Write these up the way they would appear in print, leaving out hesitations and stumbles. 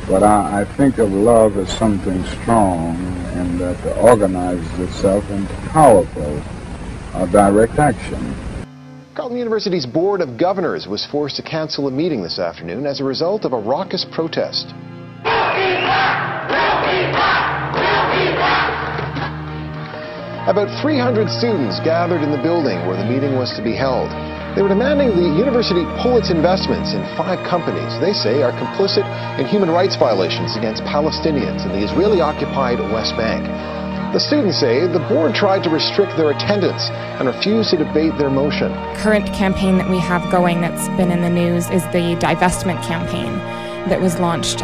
But I think of love as something strong and that organizes itself into powerful direct action. Carleton University's Board of Governors was forced to cancel a meeting this afternoon as a result of a raucous protest. About 300 students gathered in the building where the meeting was to be held. They were demanding the university pull its investments in 5 companies they say are complicit in human rights violations against Palestinians in the Israeli-occupied West Bank. The students say the board tried to restrict their attendance and refused to debate their motion. Current campaign that we have going that's been in the news is the Divestment campaign that was launched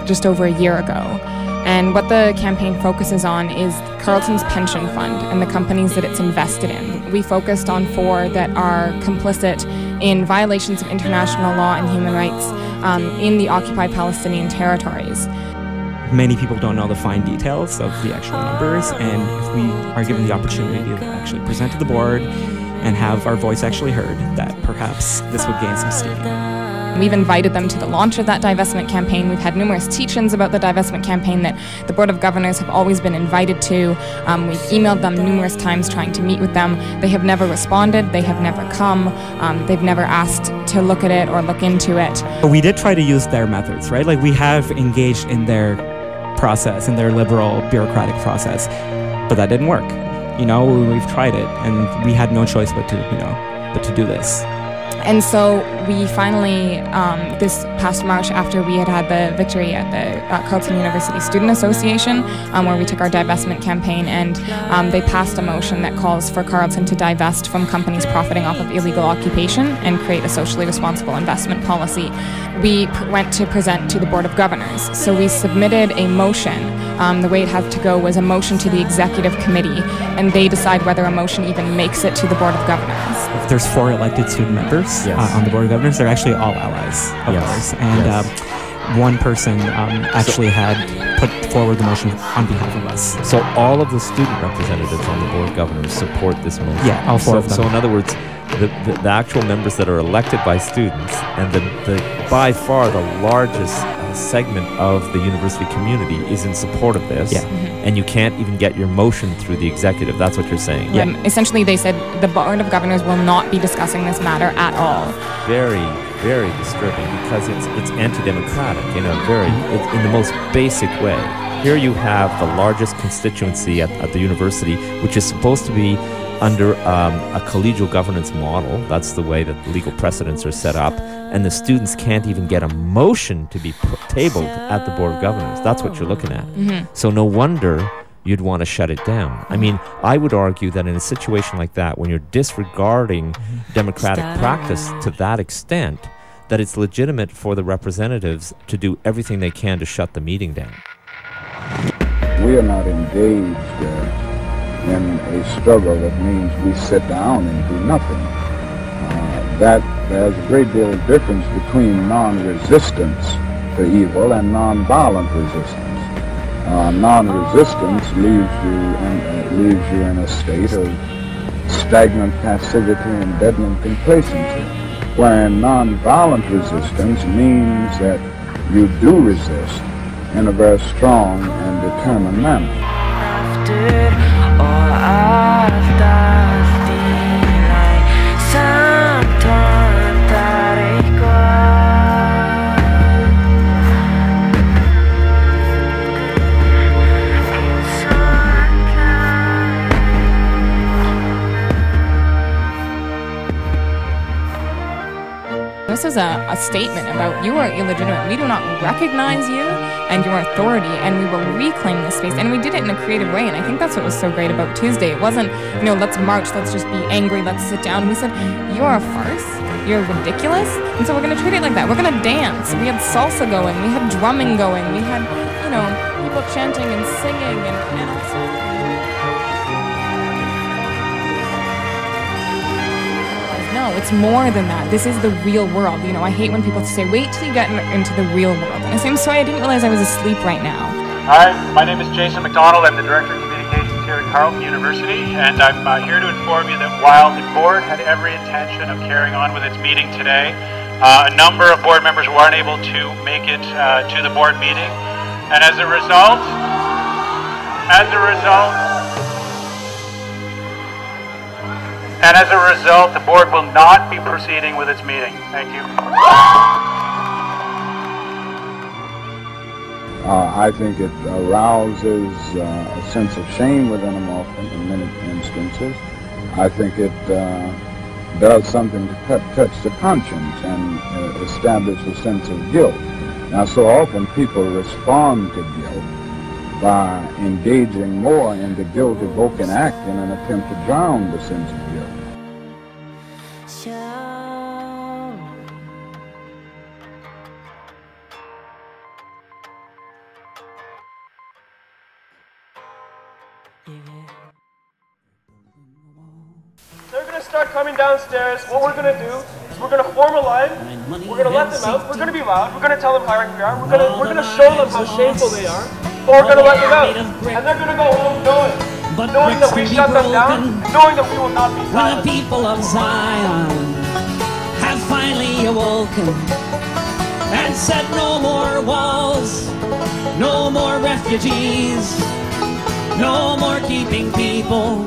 just over a year ago. And what the campaign focuses on is Carleton's pension fund and the companies that it's invested in. We focused on 4 that are complicit in violations of international law and human rights in the occupied Palestinian territories. Many people don't know the fine details of the actual numbers, and if we are given the opportunity to actually present to the board and have our voice actually heard, that perhaps this would gain some steam. We've invited them to the launch of that divestment campaign. We've had numerous teach-ins about the divestment campaign that the Board of Governors have always been invited to. We've emailed them numerous times trying to meet with them. They have never responded. They have never come. They've never asked to look at it or look into it. We did try to use their methods, right? Like, we have engaged in their process, in their liberal bureaucratic process, but that didn't work. You know, we've tried it, and we had no choice but to do this. And so we finally, this past March, after we had the victory at the Carleton University Student Association, where we took our divestment campaign, and they passed a motion that calls for Carleton to divest from companies profiting off of illegal occupation and create a socially responsible investment policy. We went to present to the Board of Governors. So we submitted a motion. The way it had to go was a motion to the Executive Committee, and they decide whether a motion even makes it to the Board of Governors. If there's 4 elected student members on the Board of Governors, they're actually all allies of ours. And one person actually had put forward the motion on behalf of us. So all of the student representatives on the Board of Governors support this motion? Yeah, all 4 of them. So in other words, the actual members that are elected by students and the by far the largest segment of the university community is in support of this, and you can't even get your motion through the executive. That's what you're saying. Yeah. Essentially, they said the Board of Governors will not be discussing this matter at all. Very, very disturbing, because it's anti-democratic in in the most basic way. Here you have the largest constituency at the university, which is supposed to be under a collegial governance model. That's the way that legal precedents are set up, and the students can't even get a motion to be tabled at the Board of Governors. That's what you're looking at. So no wonder you'd want to shut it down. I mean, I would argue that in a situation like that, when you're disregarding democratic practice to that extent, that it's legitimate for the representatives to do everything they can to shut the meeting down. We are not engaged in a struggle that means we sit down and do nothing. That there's a great deal of difference between non-resistance to evil and non-violent resistance. Non-resistance leaves you in a state of stagnant passivity and deadened complacency, whereas non-violent resistance means that you do resist in a very strong and determined manner. This is a statement about you are illegitimate. We do not recognize you and your authority, and we will reclaim this space. And we did it in a creative way, and I think that's what was so great about Tuesday. It wasn't, let's march, let's just be angry, let's sit down. We said, you're a farce, you're ridiculous, and so we're going to treat it like that. We're going to dance. We had salsa going, we had drumming going, we had, people chanting and singing, and also... No, it's more than that. This is the real world. I hate when people say, wait till you get into the real world. And I say, I'm sorry, I didn't realize I was asleep right now. Hi, my name is Jason McDonald. I'm the Director of Communications here at Carleton University, and I'm here to inform you that while the board had every intention of carrying on with its meeting today, a number of board members who aren't able to make it to the board meeting, and as a result, the board will not be proceeding with its meeting. Thank you. I think it arouses a sense of shame within them often in many instances. I think it does something to touch the conscience and establish a sense of guilt. Now, so often people respond to guilt by engaging more in the guilt-evoking act in an attempt to drown the sense of guilt. They're going to start coming downstairs. What we're going to do is we're going to form a line. We're going to let them out. We're going to be loud. We're going to tell them how angry we are. We're going to show them how shameful they are. But we're going to let them out. And they're going to go home knowing that we shut them down, knowing that we will not be silent. When the people of Zion have finally awoken and said no more walls, no more refugees, no more keeping people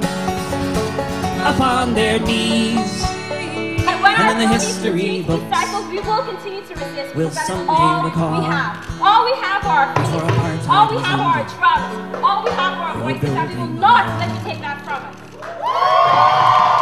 upon their knees. And in the history books, we will continue to resist. Will that's someday all recall. we have. All we have are our freedoms. All we have are our drugs. All we have are our voices, and we will not let you take that from us.